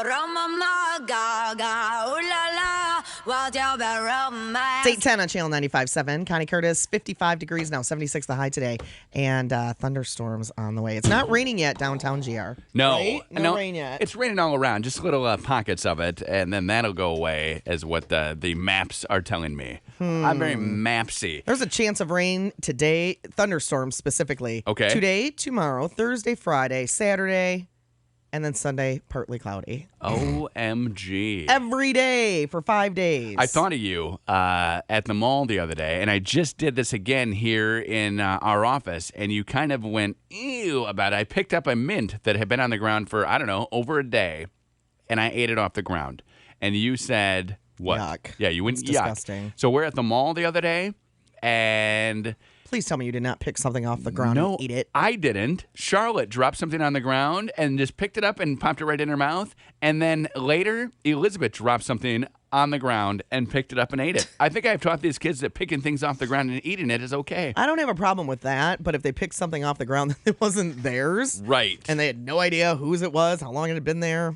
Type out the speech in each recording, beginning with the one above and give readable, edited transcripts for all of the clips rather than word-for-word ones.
It's 8:10 on Channel 95.7. Connie Curtis, 55 degrees now, 76 the high today, and thunderstorms on the way. It's not raining yet downtown GR. No. Right? No rain yet. It's raining all around, just little pockets of it, and then that'll go away, is what the maps are telling me. I'm very mapsy. There's a chance of rain today, thunderstorms specifically. Okay. Today, tomorrow, Thursday, Friday, Saturday, and then Sunday, partly cloudy. OMG. Every day for 5 days. I thought of you at the mall the other day, and I just did this again here in our office, and you kind of went, ew, about it. I picked up a mint that had been on the ground for, I don't know, over a day, and I ate it off the ground. And you said, what? Yuck. Yeah, you went, It's yuck. disgusting. So we're at the mall the other day, and... Please tell me you did not pick something off the ground No, and eat it. I didn't. Charlotte dropped something on the ground and just picked it up and popped it right in her mouth. And then later, Elizabeth dropped something on the ground and picked it up and ate it. I think I've taught these kids that picking things off the ground and eating it is okay. I don't have a problem with that, but if they picked something off the ground that wasn't theirs, Right. and they had no idea whose it was, how long it had been there,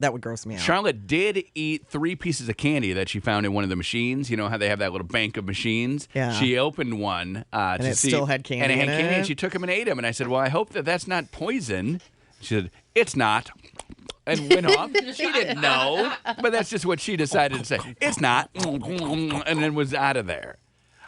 that would gross me out. Charlotte did eat 3 pieces of candy that she found in one of the machines. You know how they have that little bank of machines? Yeah. She opened one to it see. still had candy And it had in candy, it? and she took them and ate them. And I said, well, I hope that that's not poison. She said, it's not. And went off. She didn't know, but that's just what she decided to say. It's not. And then was out of there.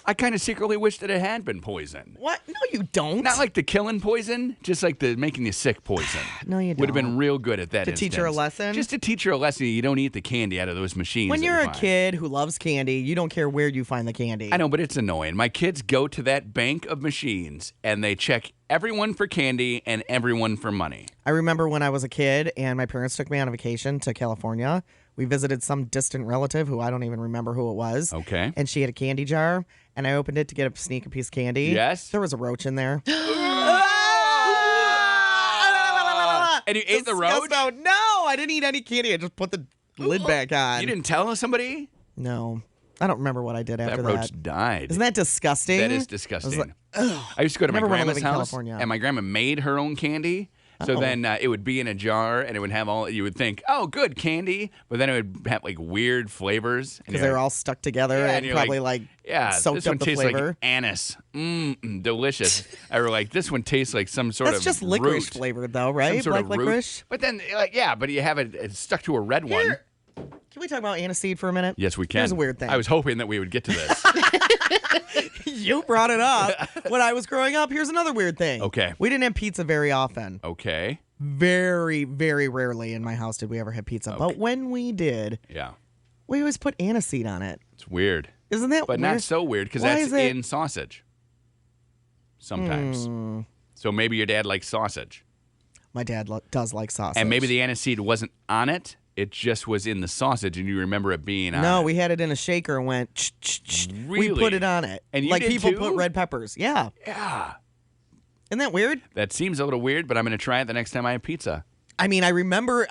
I kind of secretly wish that it had been poison. What? No, you don't. Not like the killing poison, just like the making you sick poison. No, you Would have been don't. real good at that To teach her a instance. lesson? Just to teach her a lesson. You don't eat the candy out of those machines. When that you're you a find. kid who loves candy, you don't care where you find the candy. I know, but it's annoying. My kids go to that bank of machines and they check everyone for candy and everyone for money. I remember when I was a kid and my parents took me on a vacation to California. We visited some distant relative who I don't even remember who it was. Okay. And she had a candy jar, and I opened it to get a sneak a piece of candy. Yes. There was a roach in there. And you ate the roach? Disgusting. No, I didn't eat any candy. I just put the lid back on. You didn't tell somebody? No. I don't remember what I did after That roach died. Isn't that disgusting? That is I was disgusting. like, ugh. I used to go to my Never wanna live grandma's in house, California. and my grandma made her own candy. So Oh. then it would be in a jar, and it would have all. You would think, "Oh, good candy," but then it would have like weird flavors Because they're all stuck together Yeah, and you're probably yeah, soaked this up one the tastes flavor. like anise, delicious. Or like this one tastes like some sort That's of just licorice root. flavored though, Some right? sort Black of root. licorice. But then, but you have it stuck to a red one. Here. Can we talk about aniseed for a minute? Yes, we can. Here's a weird thing. I was hoping that we would get to this. You brought it up when I was growing up. Here's another weird thing. Okay. We didn't have pizza very often. Okay. Very, very rarely in my house did we ever have pizza. Okay. But when we did, Yeah. we always put aniseed on it. It's weird. Isn't that But weird? not so weird because Why that's is it- in sausage. Sometimes. Hmm. So maybe your dad likes sausage. My dad does like sausage. And maybe the aniseed wasn't on it. It just was in the sausage and you remember it being on No, it. we had it in a shaker and went, ch-ch-ch. We Really? put it on it. And you like did people too? put red peppers. Yeah. Yeah. Isn't that weird? That seems a little weird, but I'm going to try it the next time I have pizza. I mean, I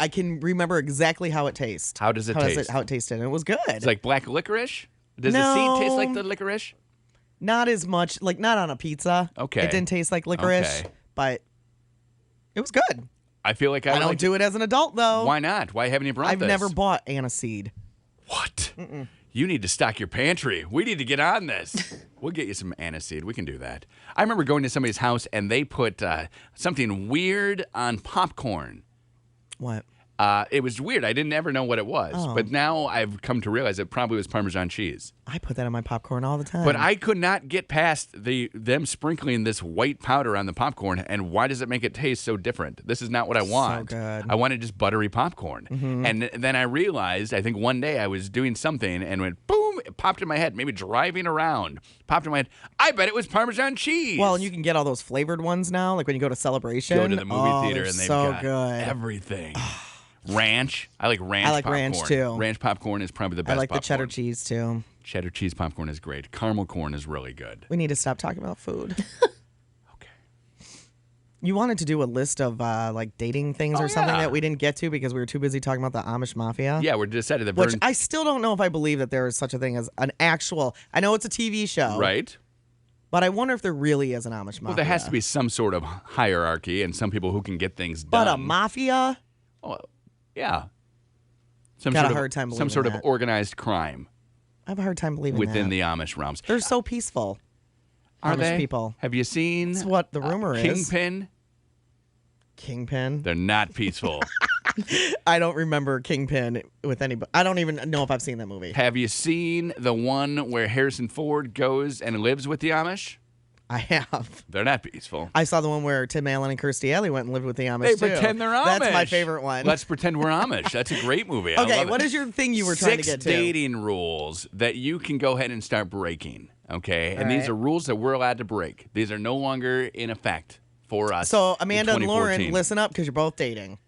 can remember exactly how it tastes. How does it taste? How it tasted. And it was good. It's like black licorice? Does the seed taste like No. the licorice? Not as much, like not on a pizza. Okay. It didn't taste like licorice, Okay. but it was good. I feel like I, I would don't like do it as an adult, though. Why not? Why haven't you brought I've this? never bought aniseed. What? You need to stock your pantry. We need to get on this. We'll get you some aniseed. We can do that. I remember going to somebody's house and they put something weird on popcorn. What? It was weird. I didn't ever know what it was. Oh. But now I've come to realize it probably was Parmesan cheese. I put that on my popcorn all the time. But I could not get past them sprinkling this white powder on the popcorn. And why does it make it taste so different? This is not what I want. good. I wanted just buttery popcorn. And then I realized, I think one day I was doing something and went boom, it popped in my head. Maybe driving around, popped in my head. I bet it was Parmesan cheese. Well, and you can get all those flavored ones now, like when you go to Celebration. go to the movie theater they're and they've so got good. everything. Ranch. I like ranch I like popcorn. ranch, too. Ranch popcorn is probably the best I like popcorn. the cheddar cheese too. Cheddar cheese popcorn is great. Caramel corn is really good. We need to stop talking about food. Okay. You wanted to do a list of like dating things or something yeah. that we didn't get to because we were too busy talking about the Amish Mafia. Yeah, we're decided that Which I still don't know if I believe that there is such a thing as an actual. I know it's a TV show, right? But I wonder if there really is an Amish Mafia. Well, there has to be some sort of hierarchy and some people who can get things done. But a mafia? Oh, Yeah. Got a hard time some believing sort of that. organized crime I have a hard time believing within that. the Amish realms. They're so peaceful. Are Amish they? people. Have you seen That's what the rumor is. Kingpin? Kingpin? They're not peaceful. I don't remember Kingpin with anybody. I don't even know if I've seen that movie. Have you seen the one where Harrison Ford goes and lives with the Amish? I have. They're not peaceful. I saw the one where Tim Allen and Kirstie Alley went and lived with the Amish, They too. pretend they're Amish. That's my favorite one. Let's pretend we're Amish. That's a great movie. I Okay, love what it. is your thing you were trying to 6 get to? dating rules that you can go ahead and start breaking, okay? And these right. are rules that we're allowed to break. These are no longer in effect for us. So, Amanda in and Lauren, 2014. listen up because you're both dating.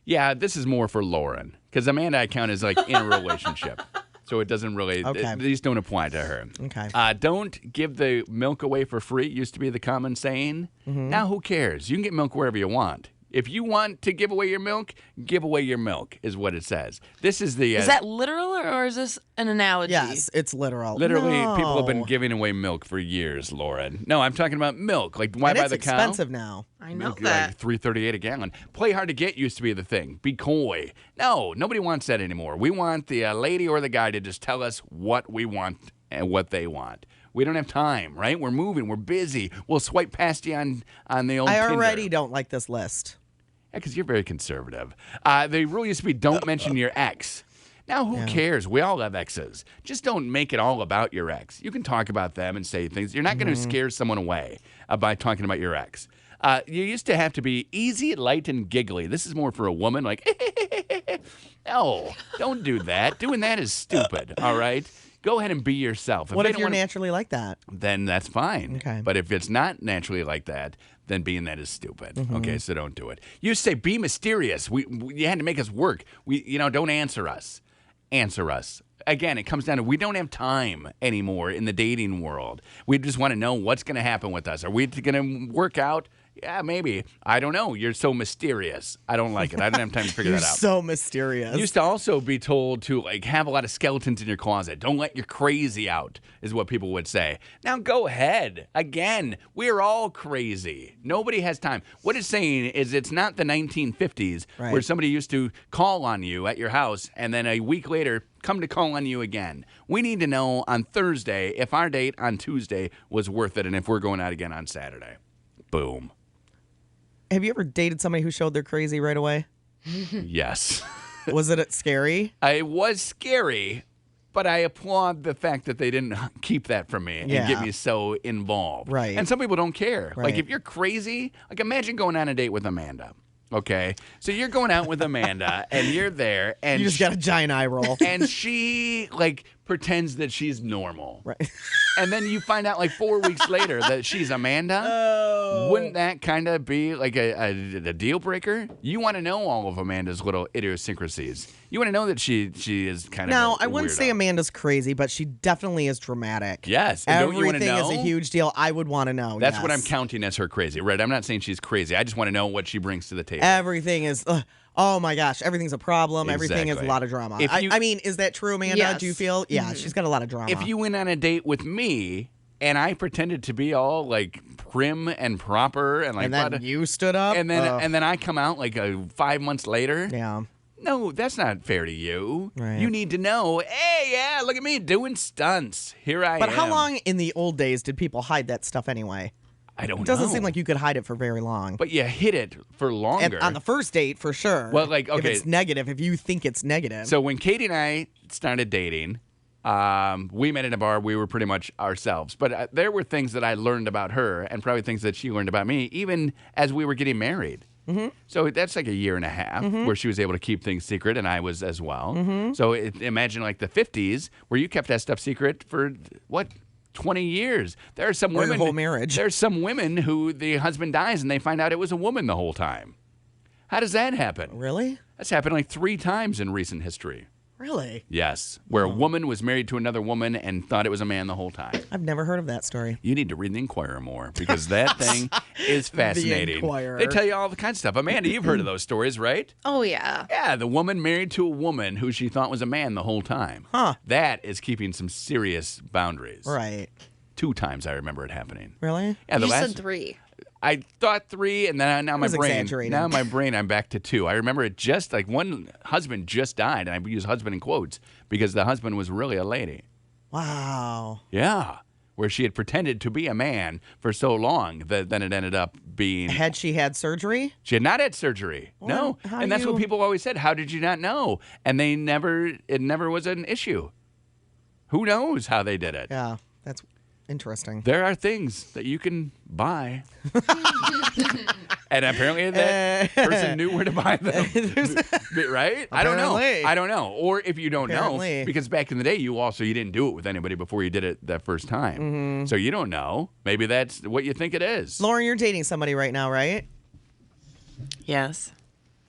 Yeah, this is more for Lauren because Amanda I count as like in a relationship. So it doesn't really, Okay. these don't apply to her. Okay. Don't give the milk away for free. It used to be the common saying. Mm-hmm. Now who cares? You can get milk wherever you want. If you want to give away your milk, give away your milk is what it says. This is the... Is that literal or is this an analogy? Yes, it's literal. Literally, people have been No. giving away milk for years, Lauren. No, I'm talking about milk. Like, why And buy it's the cow? expensive now. I know Milk, that. like $3.38 a gallon. Play hard to get used to be the thing. Be coy. No, nobody wants that anymore. We want the lady or the guy to just tell us what we want and what they want. We don't have time, right? We're moving. We're busy. We'll swipe past you on the old I Tinder. already don't like this list. Yeah, because you're very conservative. The rule used to be don't mention your ex. Now, who cares? We all have exes. Just don't make it all about your ex. You can talk about them and say things. You're not going to scare someone away by talking about your ex. You used to have to be easy, light, and giggly. This is more for a woman, like, no, don't do that. Doing that is stupid, all right? Go ahead and be yourself. What they if don't you're wanna- naturally like that? Then that's fine. Okay. But if it's not naturally like that, then being that is stupid. Mm-hmm. Okay, so don't do it. You say be mysterious. You had to make us work. Don't answer us. Answer us. Again, it comes down to we don't have time anymore in the dating world. We just want to know what's going to happen with us. Are we going to work out? Yeah, maybe. I don't know. You're so mysterious. I don't like it. I don't have time to figure You're that out. so mysterious. Used to also be told to have a lot of skeletons in your closet. Don't let your crazy out, is what people would say. Now go ahead. Again, we're all crazy. Nobody has time. What it's saying is it's not the 1950s Right. where somebody used to call on you at your house and then a week later come to call on you again. We need to know on Thursday if our date on Tuesday was worth it and if we're going out again on Saturday. Boom. Have you ever dated somebody who showed they're crazy right away? Yes. Was it scary? It was scary, but I applaud the fact that they didn't keep that from me and Yeah. get me so involved. Right. And some people don't care. Like, Right. if you're crazy, like, imagine going on a date with Amanda. Okay? So you're going out with Amanda, and you're there, and You just got a giant eye roll. and she, pretends that she's normal. Right. And then you find out, 4 weeks later that she's Amanda. Oh. Wouldn't that kind of be like a deal breaker? You want to know all of Amanda's little idiosyncrasies. You want to know that she is kind of Now, I I wouldn't say Amanda's crazy, but she definitely is dramatic. Yes. And don't you wanna Everything is a know? huge deal. I would want to know. That's what yes. I'm counting as her crazy, right? I'm not saying she's crazy. I just want to know what she brings to the table. Everything is, oh my gosh, everything's a problem. Everything is a Exactly. lot of drama. If you- I mean, is that true, Amanda? Yes. Do you feel? Yeah, she's got a lot of drama. If you went on a date with me and I pretended to be all prim and proper and and then you stood up, and then I come out 5 months later. yeah. No, that's not fair to you. Right. You need to know, hey, yeah, look at me doing stunts. Here I am. But how long in the old days did people hide that stuff anyway? I don't know. It doesn't seem like you could hide it for very long. But you hit it for longer. On the first date, for sure. Well, if if it's negative, if you think it's negative. So when Katie and I started dating, we met in a bar. We were pretty much ourselves. But there were things that I learned about her and probably things that she learned about me, even as we were getting married. Mm-hmm. So that's like a year and a half where she was able to keep things secret, and I was as well. Mm-hmm. So imagine the 50s where you kept that stuff secret for, 20 years. There are some Or your women. whole marriage. There's some women who the husband dies and they find out it was a woman the whole time. How does that happen? Really? That's happened 3 times in recent history. Really? Yes, where a woman was married to another woman and thought it was a man the whole time. I've never heard of that story. You need to read the Inquirer more because that thing is fascinating. Inquirer. They tell you all the kinds of stuff. Amanda, you've heard of those stories, right? Oh, yeah. Yeah, the woman married to a woman who she thought was a man the whole time. Huh. That is keeping some serious boundaries. Right. 2 times I remember it happening. Really? Yeah, the You last said 3. I thought 3, and then now my was brain. exaggerating. Now my brain, I'm back to 2. I remember it just like one husband just died, and I use husband in quotes because the husband was really a lady. Wow. Yeah, where she had pretended to be a man for so long that then it ended up being. Had she had surgery? She had not had surgery. Well, No, how and do that's what you- people always said. How did you not know? And it never was an issue. Who knows how they did it? Yeah, that's interesting. There are things that you can buy. And apparently that person knew where to buy them. Right? I don't know. Apparently. I don't know. Or if you don't Apparently. know, because back in the day, you didn't do it with anybody before you did it that first time. Mm-hmm. So you don't know. Maybe that's what you think it is. Lauren, you're dating somebody right now, right? Yes.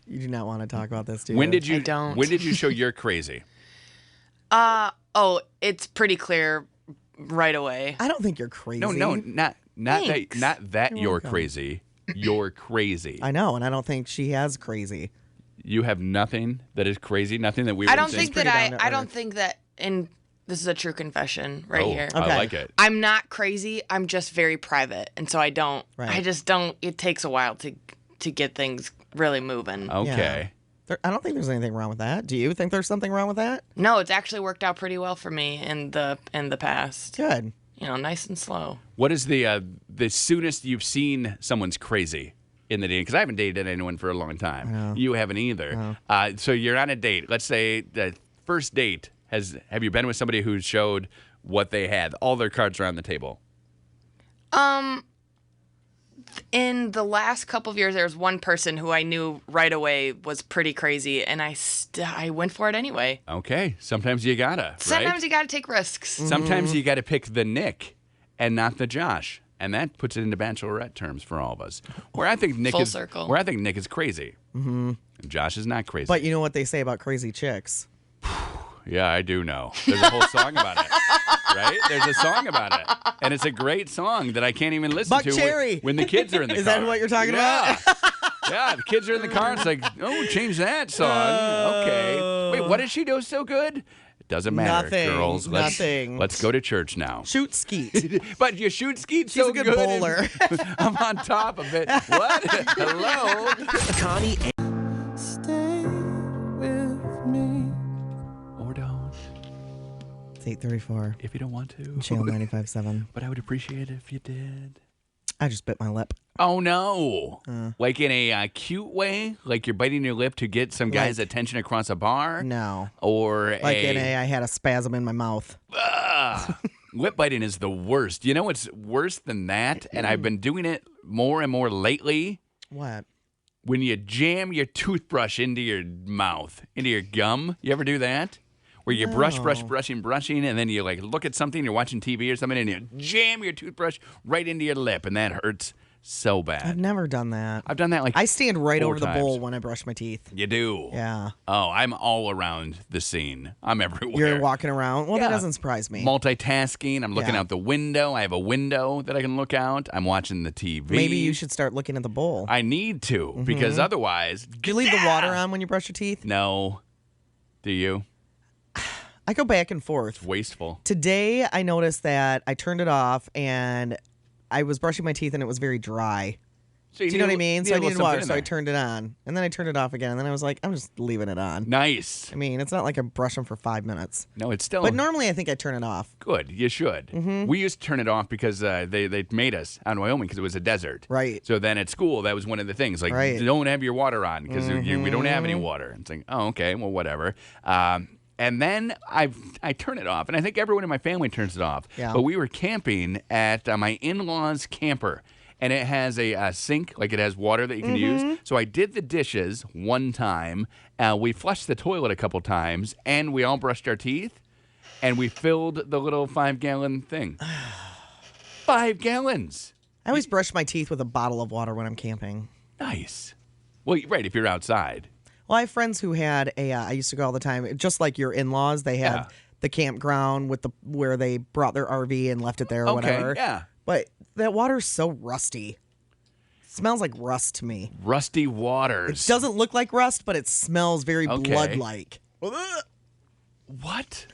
You do not want to talk about this, do you? When did you? I don't. When did you show you're crazy? Oh, it's pretty clear right away. I don't think you're crazy. No, not Thanks. that You're you're welcome. crazy. You're crazy. I know, and I don't think she has crazy. You have nothing that is crazy. Nothing that we. I would don't say- think that pretty down to I don't earth. think that in this is a true confession right Oh, here. I Okay. like it. I'm not crazy. I'm just very private, and so I don't. Right. I just don't. It takes a while to get things really moving. Okay. I don't think there's anything wrong with that. Do you think there's something wrong with that? No, it's actually worked out pretty well for me in the past. Good. You know, nice and slow. What is the soonest you've seen someone's crazy in the dating? Because I haven't dated anyone for a long time. You haven't either. So you're on a date. Let's say the first date have you been with somebody who showed what they had? All their cards are on the table. In the last couple of years, there was one person who I knew right away was pretty crazy, and I went for it anyway. Okay. Sometimes you gotta. Sometimes right? you got to take risks. Sometimes you gotta pick the Nick and not the Josh. And that puts it into bachelorette terms for all of us. Where I think Nick Full is circle. Where I think Nick is crazy. Mm-hmm. And Josh is not crazy. But you know what they say about crazy chicks? Yeah, I do know. There's a whole song about it. Right? There's a song about it. And it's a great song that I can't even listen Buck to Cherry. when the kids are in the Is car. that what you're talking Yeah. Yeah, the kids are in the car. It's like, oh, change that song. Okay. Wait, what did she do so good? It doesn't matter, Nothing. girls. Nothing. Let's go to church now. Shoot skeet. But you shoot skeet She's so a good and bowler. I'm on top of it. What? Hello? Connie Or don't, It's 8:34. if you don't want to. Channel 95.7. But I would appreciate it if you did. I just bit my lip. Oh, no. Like in a cute way? Like you're biting your lip to get some guy's Like- attention across a bar? No. Or Like I had a spasm in my mouth. lip biting is the worst. You know what's worse than that? And I've been doing it more and more lately. What? When you jam your toothbrush into your mouth, into your gum. You ever do that? Where you brushing, and then you like look at something, you're watching TV or something, and you jam your toothbrush right into your lip, and that hurts so I've bad. never done that. I've done that like I stand right 4 over the times. bowl when I brush my teeth. You do? Yeah. Oh, I'm all around the scene. I'm everywhere. You're walking around. Well, Yeah. that doesn't surprise me. Multitasking. I'm looking Yeah. out the window. I have a window that I can look out. I'm watching the TV. Maybe you should start looking at the bowl. I need to because otherwise. Do you leave the water on when you brush your teeth? No. Do you? I go back and forth. Wasteful. Today, I noticed that I turned it off and I was brushing my teeth and it was very dry. So Do you know what I mean? So I needed water, so I turned. turned it on. And then I turned it off again. And then I was like, I'm just leaving it on. Nice. I mean, it's not like I brush them for 5 minutes. No, it's still But normally I think I turn it off. good. You should. We used to turn it off because they made us out in Wyoming because it was a desert. Right. So then at school, that was one of the things. Like, Right. don't have your water on because we don't have any water. It's like, oh, okay, well, whatever. And then I turn it off, and I think everyone in my family turns it off. Yeah. But we were camping at my in-laws' camper, and it has a sink, like it has water that you can use. So I did the dishes one time. We flushed the toilet a couple times, and we all brushed our teeth, and we filled the little 5-gallon thing. 5 gallons. I always brush my teeth with a bottle of water when I'm camping. Nice. Well, right, if you're outside. Well, I have friends who had I used to go all the time, just like your in-laws. They had Yeah. the campground with where they brought their RV and left it there or Okay, whatever. yeah. But that water's so rusty. Smells like rust to me. Rusty waters. It doesn't look like rust, but it smells very Okay. blood-like. What?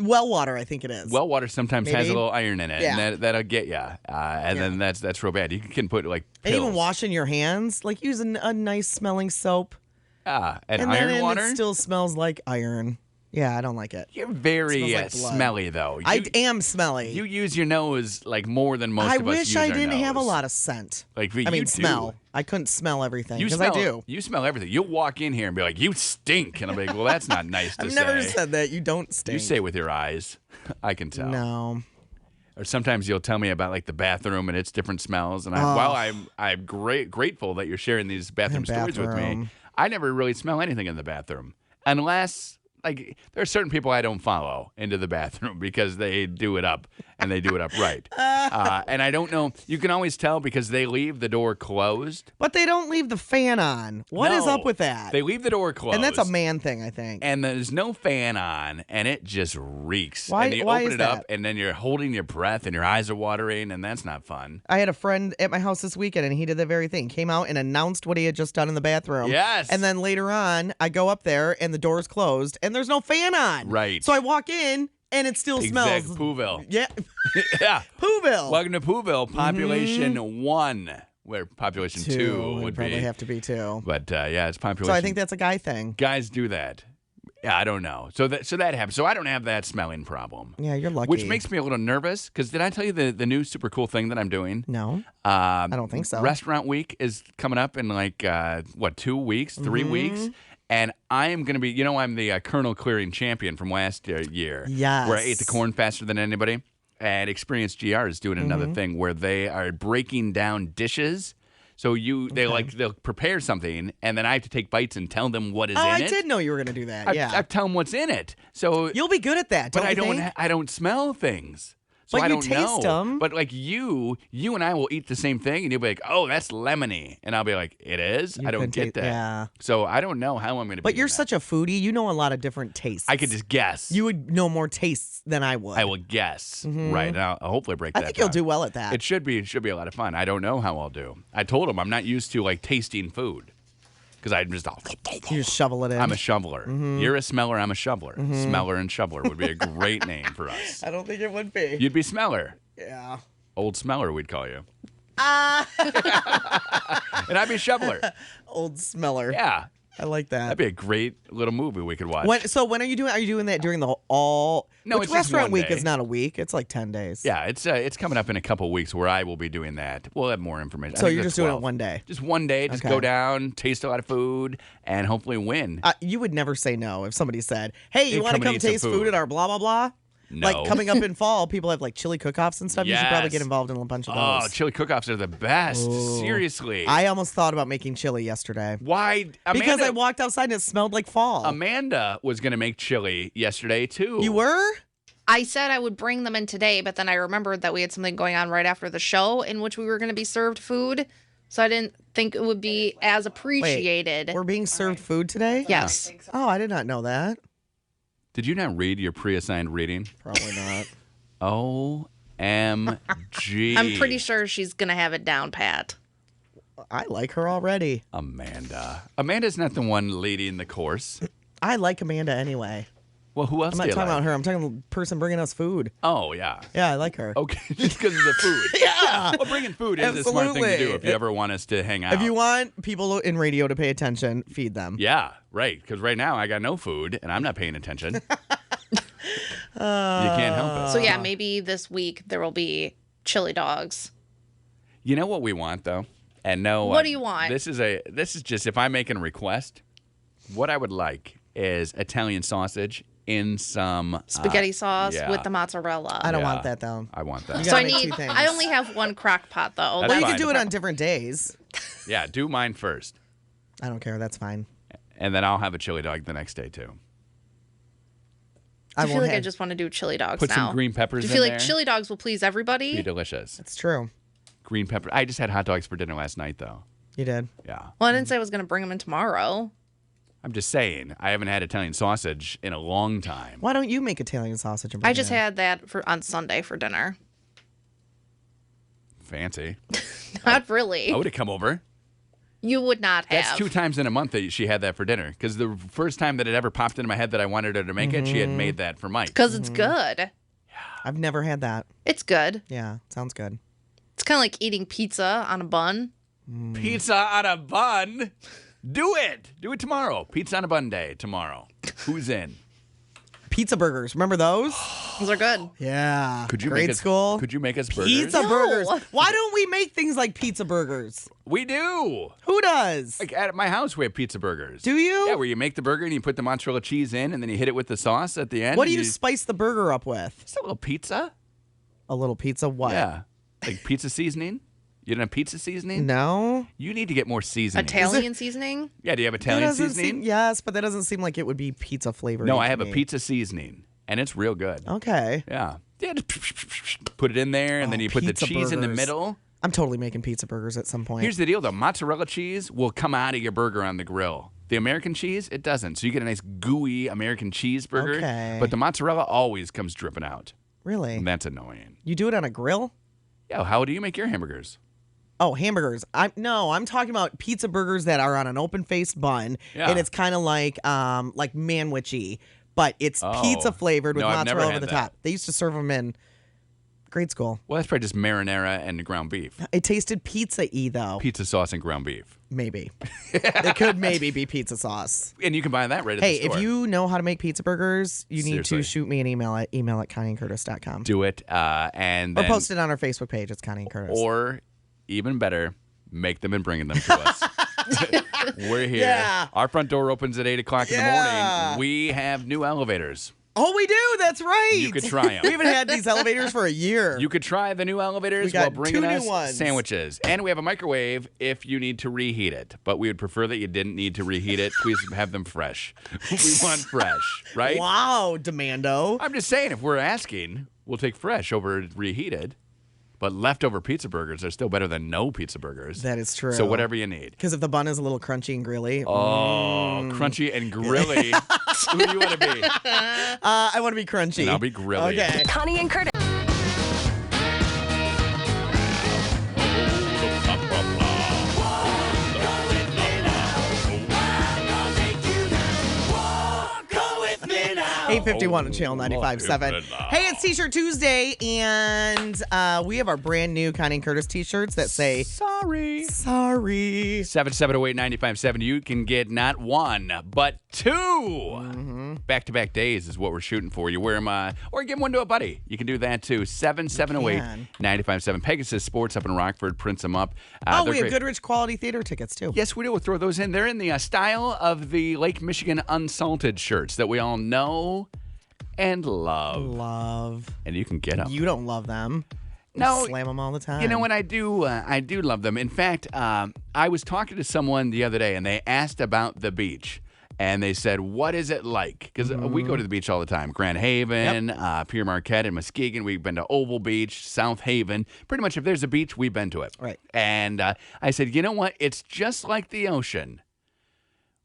Well water, I think it is. Well water sometimes has a Maybe. little iron in it, Yeah. and that'll get you. Then that's real bad. You can put like pills. And even washing your hands, like using a nice smelling soap. And And iron then water? it still smells like iron. Yeah, I don't like it. You're very Smells like blood. smelly, though. I am smelly. You use your nose like more than most I of us wish use I our didn't have a nose. lot of scent. Like, I you mean, do. smell. I couldn't smell everything You because smell. I do. You smell everything. You'll walk in here and be like, "You stink," and I'll be like, "Well, that's not nice to I've say." never said that. You don't stink. You say with your eyes. I can tell. No. Or sometimes you'll tell me about like the bathroom and its different smells. And while I'm grateful that you're sharing these bathroom stories with me, bathroom. I never really smell anything in the bathroom unless. Like, there are certain people I don't follow into the bathroom because they do it up and they do it up right. And I don't know. You can always tell because they leave the door closed. But they don't leave the fan on. What is No, up with that? They leave the door closed. And that's a man thing, I think. And there's no fan on, and it just reeks. Why- And you why open is it up, that? and then you're holding your breath, and your eyes are watering, and that's not fun. I had a friend at my house this weekend, and he did the very thing. Came out and announced what he had just done in the bathroom. Yes. And then later on, I go up there, and the door's closed, and there's no fan on. Right. So I walk in, and it still Exact smells. Pooville. Yeah. Yeah. Pooville. Welcome to Pooville, population 1, where population 2 would probably be. have to be 2. But yeah, it's population. So I think that's a guy thing. guys do that. Yeah, I don't know. So that happens. So I don't have that smelling problem. Yeah, you're lucky. Which makes me a little nervous because did I tell you the new super cool thing that I'm doing? No, I don't think so. Restaurant week is coming up in like 2 weeks, 3 Mm-hmm. weeks, and I am going to be. I'm the kernel clearing champion from last year. Yes. Where I ate the corn faster than anybody. And Experience GR is doing another Mm-hmm. thing where they are breaking down dishes. So they'll prepare something, and then I have to take bites and tell them what is Oh, in I it. did know you were going to do that. Yeah. I tell them what's in it. So You'll be good at that, but don't I you don't. think? I don't smell things, so But I you don't taste know. 'em. But like you and I will eat the same thing, and you'll be like, "Oh, that's lemony," and I'll be like, "It is." You I don't can get ta- that. yeah. So I don't know how I'm going to. But you're such a foodie. You know a lot of different tastes. I could just guess. You would know more tastes than I would. I will guess. Right. And I'll hopefully break I that. think you'll down. do well at that. It should be. It should be a lot of fun. I don't know how I'll do. I told him I'm not used to like tasting food because I'm just. You just shovel it in. I'm a shoveler. Mm-hmm. You're a smeller. I'm a shoveler. Smeller and shoveler would be a great name for us. I don't think it would be. You'd be smeller. Yeah. Old smeller, we'd call you. Ah, And I'd be shoveler. old smeller. Yeah. I like that. That'd be a great little movie we could watch. When are you doing? Are you doing that during the all? No, which it's just restaurant one week day. is not a week. It's like 10 days. Yeah, it's coming up in a couple weeks where I will be doing that. We'll have more information. I So think you're that's just doing it 12. one day. Just one day. Just Okay. go down, taste a lot of food, and hopefully win. You would never say no if somebody said, "Hey, you Hey, want to come and come eat some taste food food." at our blah blah blah?" No. Like coming up in fall, people have like chili cook-offs and stuff. You should probably Yes. get involved in a bunch of Oh, those. chili cook-offs are the best. Seriously. I almost thought about making chili yesterday Why? because I walked outside and it smelled like fall. Amanda was going to make chili yesterday, too. You were? I said I would bring them in today, but then I remembered that we had something going on right after the show in which we were going to be served food. So I didn't think it would be as appreciated. We're being served food today? Yes. Oh, I did not know that. Did you not read your pre-assigned reading? Probably not. OMG. I'm pretty sure she's going to have it down pat. I like her already. Amanda. Amanda's not the one leading the course. I like Amanda anyway. Well, who else I'm do not you talking like? about her. I'm talking about the person bringing us food. Oh, yeah. Yeah, I like her. Okay, just because of the food. Yeah. Well, bringing food is a smart thing to do Absolutely. if you ever want us to hang out. If you want people in radio to pay attention, feed them. Yeah, right. Because right now I got no food and I'm not paying attention. You can't help it. So yeah, maybe this week there will be chili dogs. You know what we want though? And no, What do you want? This is just if I'm making a request, what I would like is Italian sausage in some Spaghetti sauce yeah. with the mozzarella. I don't Yeah. want that though. I want that. You So gotta I make need. two things. I only have one crock pot though. That's Well, you fine. can do it on different days. Yeah, do mine first, I don't care. That's fine. and then I'll have a chili dog the next day too. I feel won't like I have- just want to do chili dogs Put now. some green peppers Do you in feel there. like chili dogs will please Be everybody? delicious. It's true. Green pepper. I just had hot dogs for dinner last night though. You did. Yeah. Well, I didn't say I was going to bring them in tomorrow. I'm just saying, I haven't had Italian sausage in a long time. Why don't you make Italian sausage? And I bring just it in? had that on Sunday for dinner. Fancy. Not really. I would have come over. You would not have. That's 2 times in a month that she had that for dinner. Because the first time that it ever popped into my head that I wanted her to make it, she had made that for Mike. Because it's good. I've never had that. It's good. Yeah, sounds good. It's kind of like eating pizza on a bun. Pizza on a bun? Do it. Do it tomorrow. Pizza on a bun day tomorrow. Who's in? Pizza burgers. Remember those? Those are good. Yeah. Could you Grade make us, school? Could you make us burgers? Pizza No. burgers. Why don't we make things like pizza burgers? We do. Who does? Like at my house, we have pizza burgers. Do you? Yeah, where you make the burger and you put the mozzarella cheese in, and then you hit it with the sauce at the end. What do and you spice the burger up with? Just a little pizza. A little pizza? What? Yeah, like pizza seasoning. You don't have pizza seasoning? No. You need to get more seasoning. Italian seasoning? Yeah, do you have That Italian doesn't seasoning? yes, but that doesn't seem like it would be pizza flavored. No, I have a pizza seasoning, and it's real good. Okay. Yeah. Yeah, just put it in there, and then you put the pizza cheese in the burgers. middle. I'm totally making pizza burgers at some point. Here's the deal, though. Mozzarella cheese will come out of your burger on the grill. The American cheese, it doesn't. So you get a nice gooey American cheeseburger, Okay. but the mozzarella always comes dripping out. Really? And that's annoying. You do it on a grill? Yeah, how do you make your hamburgers? Oh, hamburgers. I'm talking about pizza burgers that are on an open-faced bun, Yeah. and it's kind of like manwichy, but it's Oh. pizza flavored with No, I've never mozzarella over had the that. top. They used to serve them in grade school. Well, that's probably just marinara and ground beef. It tasted pizza-y though. Pizza sauce and ground beef. Maybe. It could maybe be pizza sauce. And you can buy that right at Hey, the store. if you know how to make pizza burgers, you need Seriously. to shoot me an email at connieandcurtis.com. do it, and Or then, post it on our Facebook page. It's Connie and Curtis. or even better, make them and bring them to us. We're here. Yeah. Our front door opens at 8 o'clock in the Yeah. morning. We have new elevators. Oh, we do. That's right. You could try 'em. We haven't had these elevators for a year. You could try the new elevators We got while bringing 2 new us ones. sandwiches. And we have a microwave if you need to reheat it. But we would prefer that you didn't need to reheat it. Please have them fresh. We want fresh, right? Wow, Demando. I'm just saying, if we're asking, we'll take fresh over reheated. But leftover pizza burgers are still better than no pizza burgers. That is true. So whatever you need. Because if the bun is a little crunchy and grilly, Oh, crunchy and grilly. Who do you want to be? I want to be crunchy. And I'll be grilly. Okay. Connie and Curtis. 851 on Channel 95.7. Hey, it's T-shirt Tuesday, and we have our brand new Connie and Curtis T-shirts that say Sorry. "Sorry." 770-895-7. You can get not one, but two. Back-to-back days is what we're shooting for. You wear them, or give one to a buddy. You can do that too. 770-895-7. Pegasus Sports up in Rockford prints them up. Oh, They're we have great. Goodrich quality theater tickets too. Yes, we do. We'll throw those in. They're in the style of the Lake Michigan Unsalted shirts that we all know and love. And you can get them. You don't love them. You No, slam them all the time. You know what? I do love them. In fact, I was talking to someone the other day, and they asked about the beach. And they said, what is it like? Because we go to the beach all the time. Grand Haven, Pierre Marquette, and Muskegon. We've been to Oval Beach, South Haven. Pretty much if there's a beach, we've been to it. Right. And I said, you know what? It's just like the ocean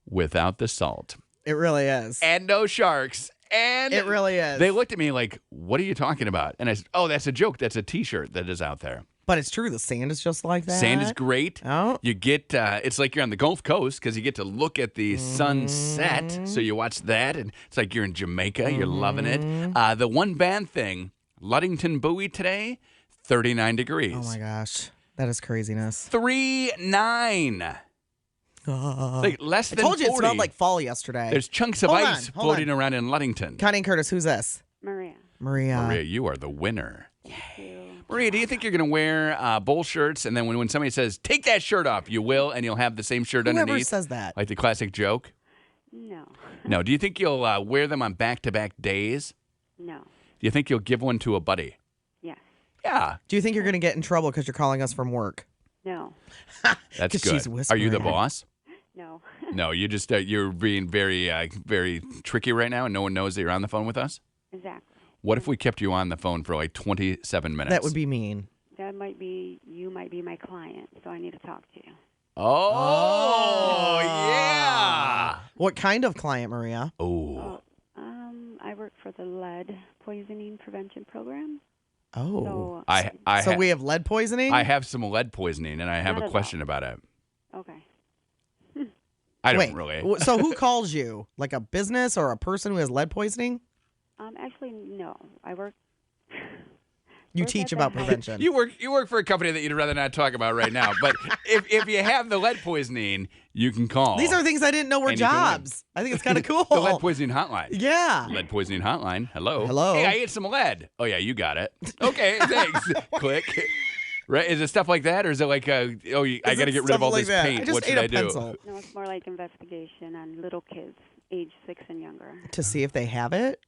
without the salt. It really is. And no sharks. And It really is. They looked at me like, what are you talking about? And I said, oh, that's a joke. That's a T-shirt that is out there. But it's true. The sand is just like that. Sand is great. Oh. You get, it's like you're on the Gulf Coast because you get to look at the sunset. So you watch that, and it's like you're in Jamaica. You're loving it. The one bad thing, Ludington Buoy today, 39 degrees. Oh my gosh, that is craziness. 39. Like less I than told you 40. it smelled like fall yesterday. There's chunks of Hold ice on, hold floating on. around in Ludington. Connie and Curtis, who's this? Maria. Maria. Maria, you are the winner. Thank you. Maria, do you think you're going to wear bowl shirts, and then when somebody says, take that shirt off, you will, and you'll have the same shirt Whoever underneath? says that. Like the classic joke? No. No. Do you think you'll wear them on back-to-back days? No. Do you think you'll give one to a buddy? Yes. Yeah, Do you think you're going to get in trouble because you're calling us from work? No. that's 'Cause good. she's Are you the whispering. boss? No. No, you just you're being very, very tricky right now, and no one knows that you're on the phone with us. Exactly. What if we kept you on the phone for like 27 minutes? That would be mean. You might be my client, so I need to talk to you. Oh, yeah. What kind of client, Maria? Oh, I work for the lead poisoning prevention program. Oh. So I So we have lead poisoning? I have some lead poisoning, and I have Not a at question about it. okay. I don't Wait, really. so who calls you? Like a business or a person who has lead poisoning? Actually, no. I work. You work teach at the about house. prevention. You work for a company that you'd rather not talk about right now. But if you have the lead poisoning, you can call. These are things I didn't know were And you can win. jobs. I think it's kind of cool. the lead poisoning hotline. Yeah. Lead poisoning hotline. Hello. Hello. Hey, I ate some lead. Oh yeah, you got it. Okay, thanks. Click. Right? Is it stuff like that, or is it like, I got to get rid of all this paint? I just What ate should a I do? pencil No, it's more like investigation on little kids, age 6 and younger. to see if they have it.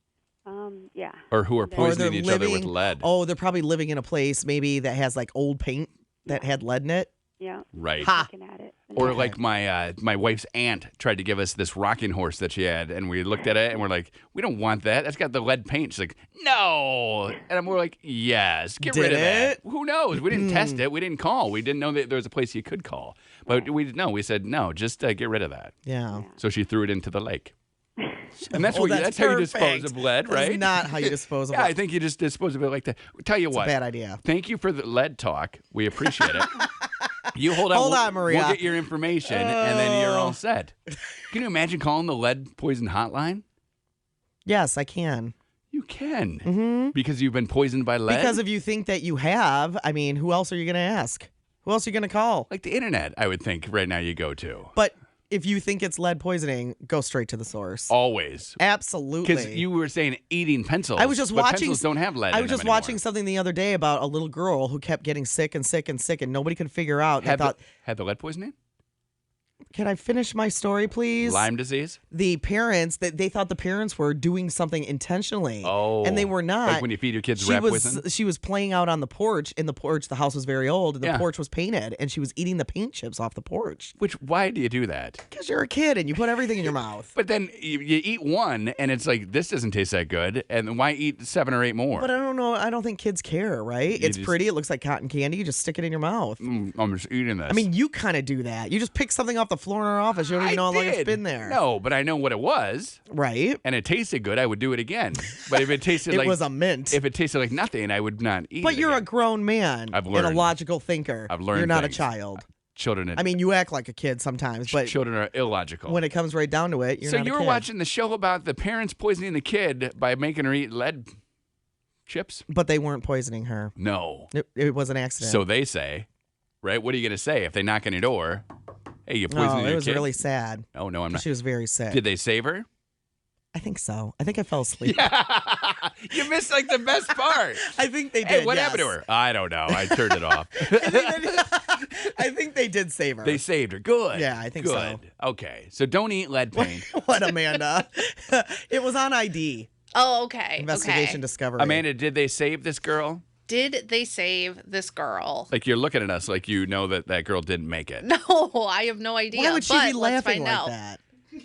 Yeah. Or who are Or they're poisoning each other with living. lead? Oh, they're probably living in a place maybe that has like old paint that had lead in it. Yeah. Right. Ha. Looking at it. Or like my wife's aunt tried to give us this rocking horse that she had, and we looked at it and we're like, we don't want that. That's got the lead paint. She's like, no. And we're like, yes, get rid Did of that. it? Who knows? We didn't test it. We didn't call. We didn't know that there was a place you could call. But we said, no, just get rid of that. Yeah. So she threw it into the lake. And that's, Oh, that's how you dispose perfect. of lead, That's right? not how you dispose of Yeah, lead. I think you just dispose of it like that. Tell you It's what. a bad idea. Thank you for the lead talk. We appreciate it. You hold on. Hold we'll, on, Maria. We'll get your information, and then you're all set. Can you imagine calling the lead poison hotline? Yes, I can. You can. Because you've been poisoned by lead? Because if you think that you have, I mean, who else are you going to ask? Who else are you going to call? like the internet, I would think right now you go to. But if you think it's lead poisoning, go straight to the source. Always. Absolutely. Because you were saying eating pencils. I was just but watching. Pencils don't have lead I in was them just watching anymore. something the other day about a little girl who kept getting sick and sick and sick, and nobody could figure out. And I thought, Had the lead poisoning? can I finish my story, please? Lyme disease? The parents that they thought the parents were doing something intentionally. Oh. and they were not. Like when you feed your kids she rat was poison? she was playing out on the porch. In the porch, the house was very old, and the Yeah. porch was painted, and she was eating the paint chips off the porch. Why do you do that? Because you're a kid and you put everything in your mouth. But then you eat one, and it's like, this doesn't taste that good. And then why eat 7 or 8 more? But I don't know. I don't think kids care, right? It's just- pretty. It looks like cotton candy. You just stick it in your mouth. I'm just eating this. I mean, you kind of do that. You just pick something off the floor in our office. You don't even know how long it's did. been there. No, but I know what it was, Right? and it tasted good. I would do it again. But if it tasted It like was a mint. if it tasted like nothing, I would not eat it. But you're a again. grown man I've and a learned. logical thinker. I've learned You're not things. a child. Children. I mean, you act like a kid sometimes, but children are illogical. when it comes right down to it, you're so not you a were kid. watching the show about the parents poisoning the kid by making her eat lead chips? But they weren't poisoning her. No. It was an accident. So they say, right? What are you going to say if they knock on your door? Hey, you poisoned no, your it was kid? really sad. Oh no, I'm not. She was very sick. Did they save her? I think so. I think I fell asleep. You missed like the best part. I think they did. Hey, what yes. happened to her? I don't know. I turned it off. I think they did save her. They saved her. Good. Yeah, I think so. Good. Okay. So don't eat lead paint. What, Amanda? It was on ID. Oh, okay. Investigation Okay. Discovery. Amanda, did they save this girl? Did they save this girl? Like you're looking at us like you know that girl didn't make it. No, I have no idea. Why would she but be let's laughing find like out. that?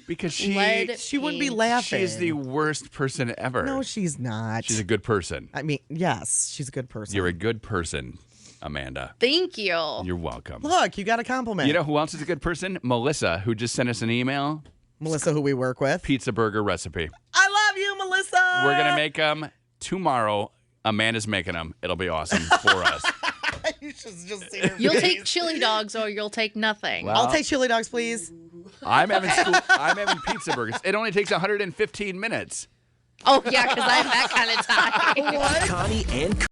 Because Lead She wouldn't be paint. laughing. she's the worst person ever. No, she's not. She's a good person. I mean, yes, she's a good person. You're a good person, Amanda. Thank you. You're welcome. Look, you got a compliment. You know who else is a good person? Melissa, who just sent us an email. Melissa, who we work with. Pizza burger recipe. I love you, Melissa. We're gonna make them tomorrow. Amanda's making them. It'll be awesome for us. You should just see her You'll face. take chili dogs or you'll take nothing. Well, I'll take chili dogs, please. I'm having pizza burgers. It only takes 115 minutes. Oh, yeah, because I have that kind of time. Connie and